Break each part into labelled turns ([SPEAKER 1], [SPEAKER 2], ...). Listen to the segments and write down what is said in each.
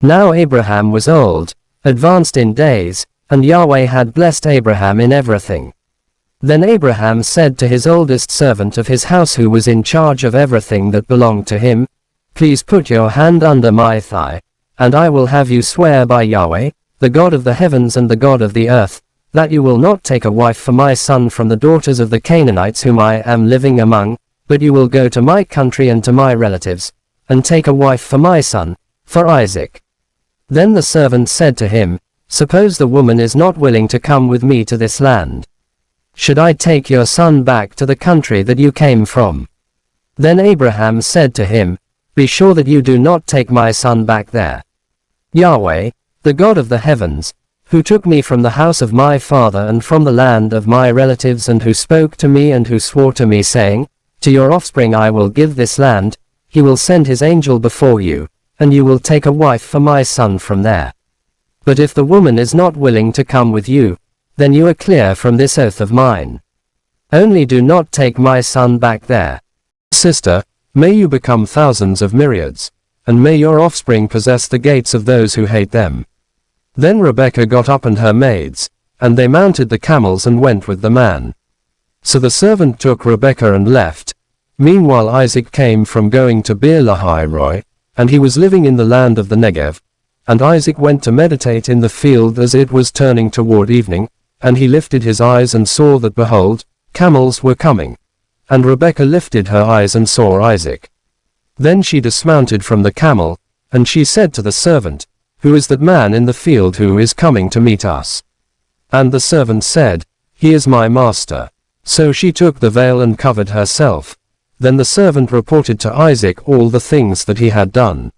[SPEAKER 1] Now Abraham was old, advanced in days, and Yahweh had blessed Abraham in everything. Then Abraham said to his oldest servant of his house who was in charge of everything that belonged to him, "Please put your hand under my thigh, and I will have you swear by Yahweh, the God of the heavens and the God of the earth, that you will not take a wife for my son from the daughters of the Canaanites whom I am living among, but you will go to my country and to my relatives, and take a wife for my son, for Isaac." Then the servant said to him, "Suppose the woman is not willing to come with me to this land. Should I take your son back to the country that you came from?" Then Abraham said to him, "Be sure that you do not take my son back there. Yahweh, the God of the heavens, who took me from the house of my father and from the land of my relatives and who spoke to me and who swore to me saying, 'To your offspring I will give this land,' he will send his angel before you, and you will take a wife for my son from there. But if the woman is not willing to come with you, then you are clear from this oath of mine. Only do not take my son back there. Sister, may you become thousands of myriads, and may your offspring possess the gates of those who hate them." Then Rebekah got up and her maids, and they mounted the camels and went with the man. So the servant took Rebekah and left. Meanwhile Isaac came from going to Beer-lahai-roi, and he was living in the land of the Negev. And Isaac went to meditate in the field as it was turning toward evening, and he lifted his eyes and saw that behold, camels were coming. And Rebekah lifted her eyes and saw Isaac. Then she dismounted from the camel, and she said to the servant, "Who is that man in the field who is coming to meet us?" And the servant said, "He is my master." So she took the veil and covered herself. Then the servant reported to Isaac all the things that he had done.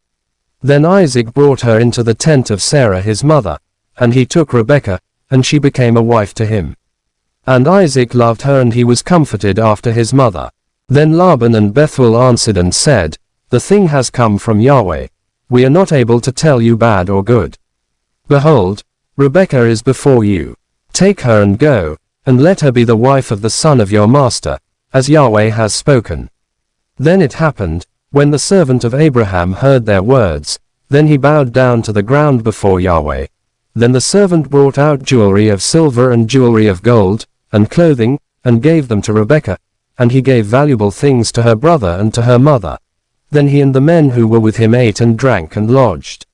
[SPEAKER 1] Then Isaac brought her into the tent of Sarah his mother, and he took Rebekah, and she became a wife to him. And Isaac loved her and he was comforted after his mother. Then Laban and Bethuel answered and said, "The thing has come from Yahweh. We are not able to tell you bad or good. Behold, Rebekah is before you. Take her and go, and let her be the wife of the son of your master, as Yahweh has spoken." Then it happened, when the servant of Abraham heard their words, then he bowed down to the ground before Yahweh. Then the servant brought out jewelry of silver and jewelry of gold, and clothing, and gave them to Rebekah, and he gave valuable things to her brother and to her mother. Then he and the men who were with him ate and drank and lodged.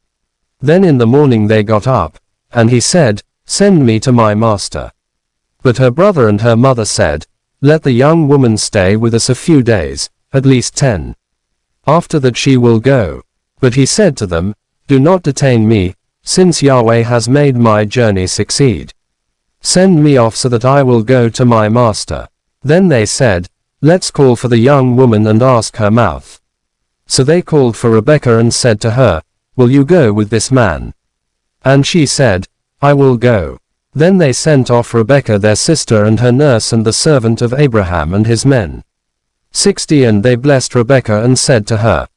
[SPEAKER 1] Then in the morning they got up, and he said, "Send me to my master." But her brother and her mother said, "Let the young woman stay with us a few days, at least 10. After that she will go." But he said to them, "Do not detain me, since Yahweh has made my journey succeed. Send me off so that I will go to my master." Then they said, "Let's call for the young woman and ask her mouth." So they called for Rebekah and said to her, "Will you go with this man?" And she said, "I will go." Then they sent off Rebekah their sister and her nurse and the servant of Abraham and his men. 60 And they blessed Rebekah and said to her.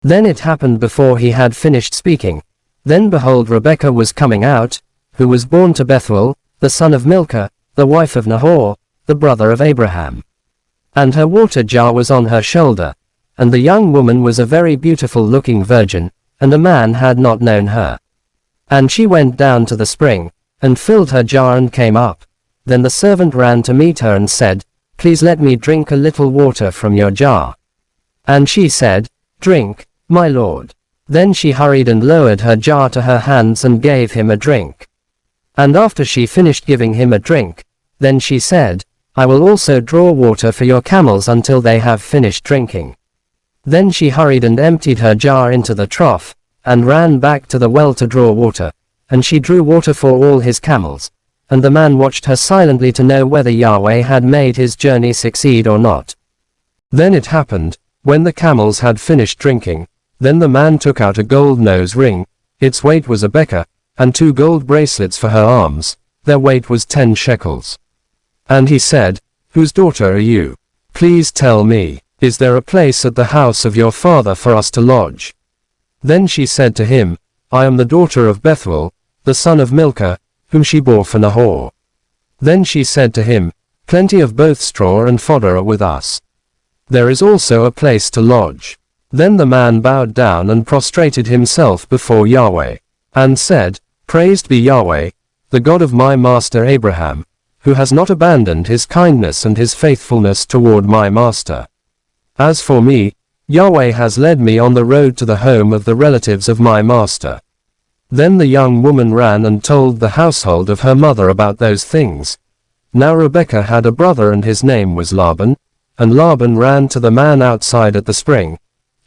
[SPEAKER 1] Then it happened before he had finished speaking. Then behold Rebekah was coming out, who was born to Bethuel, the son of Milcah, the wife of Nahor, the brother of Abraham. And her water jar was on her shoulder. And the young woman was a very beautiful-looking virgin, and a man had not known her. And she went down to the spring, and filled her jar and came up. Then the servant ran to meet her and said, "Please let me drink a little water from your jar." And she said, "Drink, my lord." Then she hurried and lowered her jar to her hands and gave him a drink. And after she finished giving him a drink, then she said, "I will also draw water for your camels until they have finished drinking." Then she hurried and emptied her jar into the trough, and ran back to the well to draw water, and she drew water for all his camels. And the man watched her silently to know whether Yahweh had made his journey succeed or not. Then it happened, when the camels had finished drinking, then the man took out a gold nose ring, its weight was a beker, and 2 gold bracelets for her arms, their weight was 10 shekels. And he said, "Whose daughter are you? Please tell me, is there a place at the house of your father for us to lodge?" Then she said to him, "I am the daughter of Bethuel, the son of Milcah, whom she bore for Nahor." Then she said to him, "Plenty of both straw and fodder are with us. There is also a place to lodge." Then the man bowed down and prostrated himself before Yahweh, and said, Praised be Yahweh, the God of my master Abraham, who has not abandoned his kindness and his faithfulness toward my master. As for me, Yahweh has led me on the road to the home of the relatives of my master. Then the young woman ran and told the household of her mother about those things. Now Rebekah had a brother and his name was Laban, and Laban ran to the man outside at the spring,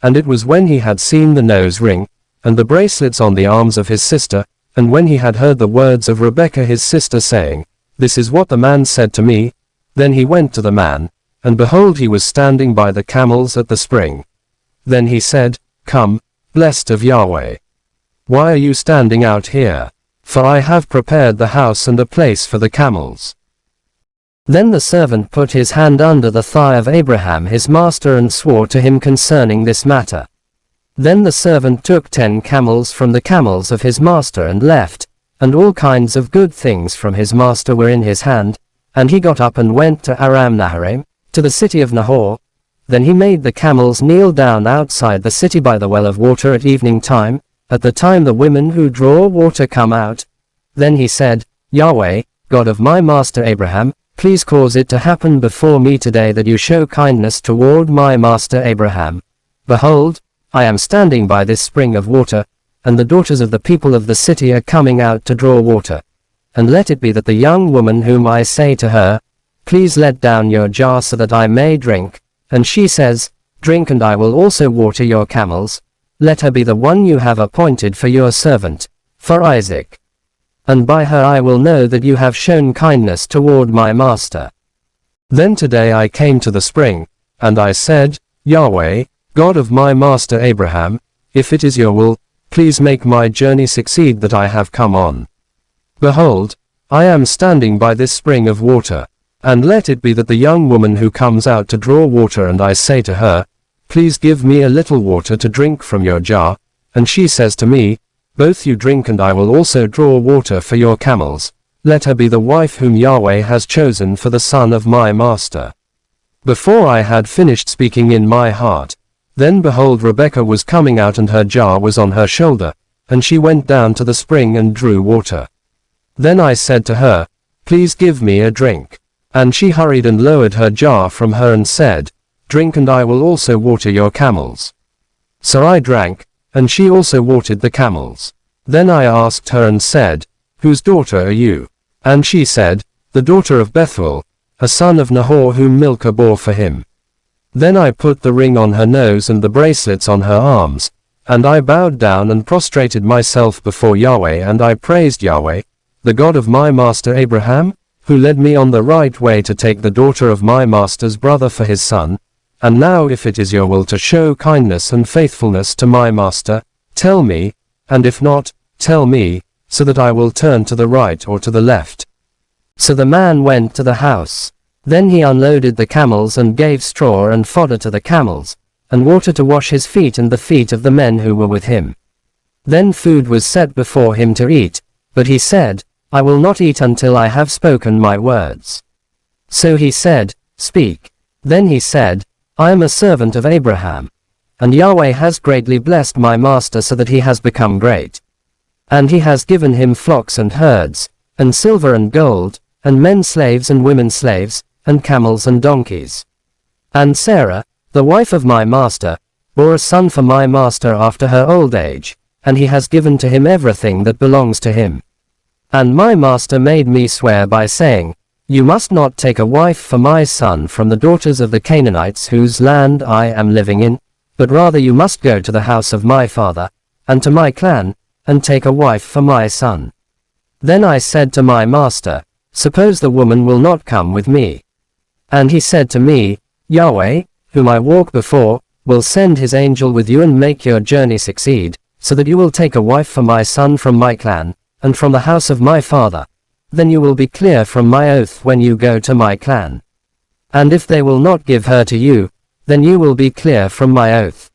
[SPEAKER 1] and it was when he had seen the nose ring, and the bracelets on the arms of his sister, and when he had heard the words of Rebekah his sister saying, This is what the man said to me, then he went to the man, and behold he was standing by the camels at the spring. Then he said, Come, blessed of Yahweh. Why are you standing out here? For I have prepared the house and a place for the camels. Then the servant put his hand under the thigh of Abraham his master and swore to him concerning this matter. Then the servant took 10 camels from the camels of his master and left, and all kinds of good things from his master were in his hand, and he got up and went to Aram Naharaim, to the city of Nahor. Then he made the camels kneel down outside the city by the well of water at evening time, at the time the women who draw water come out. Then he said, Yahweh, God of my master Abraham, please cause it to happen before me today that you show kindness toward my master Abraham. Behold, I am standing by this spring of water, and the daughters of the people of the city are coming out to draw water. And let it be that the young woman whom I say to her, Please let down your jar so that I may drink, and she says, Drink and I will also water your camels, let her be the one you have appointed for your servant, for Isaac. And by her I will know that you have shown kindness toward my master. Then today I came to the spring, and I said, Yahweh, God of my master Abraham, if it is your will, please make my journey succeed that I have come on. Behold, I am standing by this spring of water, and let it be that the young woman who comes out to draw water and I say to her, Please give me a little water to drink from your jar, and she says to me, Both you drink and I will also draw water for your camels, let her be the wife whom Yahweh has chosen for the son of my master. Before I had finished speaking in my heart, then behold Rebekah was coming out and her jar was on her shoulder, and she went down to the spring and drew water. Then I said to her, Please give me a drink. And she hurried and lowered her jar from her and said, Drink and I will also water your camels. So I drank, and she also watered the camels. Then I asked her and said, Whose daughter are you? And she said, The daughter of Bethuel, a son of Nahor whom Milcah bore for him. Then I put the ring on her nose and the bracelets on her arms, and I bowed down and prostrated myself before Yahweh and I praised Yahweh, the God of my master Abraham, who led me on the right way to take the daughter of my master's brother for his son. And now if it is your will to show kindness and faithfulness to my master, tell me, and if not, tell me, so that I will turn to the right or to the left. So the man went to the house. Then he unloaded the camels and gave straw and fodder to the camels, and water to wash his feet and the feet of the men who were with him. Then food was set before him to eat, but he said, I will not eat until I have spoken my words. So he said, Speak. Then he said, I am a servant of Abraham, and Yahweh has greatly blessed my master so that he has become great. And he has given him flocks and herds, and silver and gold, and men slaves and women slaves, and camels and donkeys. And Sarah, the wife of my master, bore a son for my master after her old age, and he has given to him everything that belongs to him. And my master made me swear by saying, You must not take a wife for my son from the daughters of the Canaanites whose land I am living in, but rather you must go to the house of my father, and to my clan, and take a wife for my son. Then I said to my master, Suppose the woman will not come with me. And he said to me, Yahweh, whom I walk before, will send his angel with you and make your journey succeed, so that you will take a wife for my son from my clan, and from the house of my father. Then you will be clear from my oath when you go to my clan. And if they will not give her to you, then you will be clear from my oath.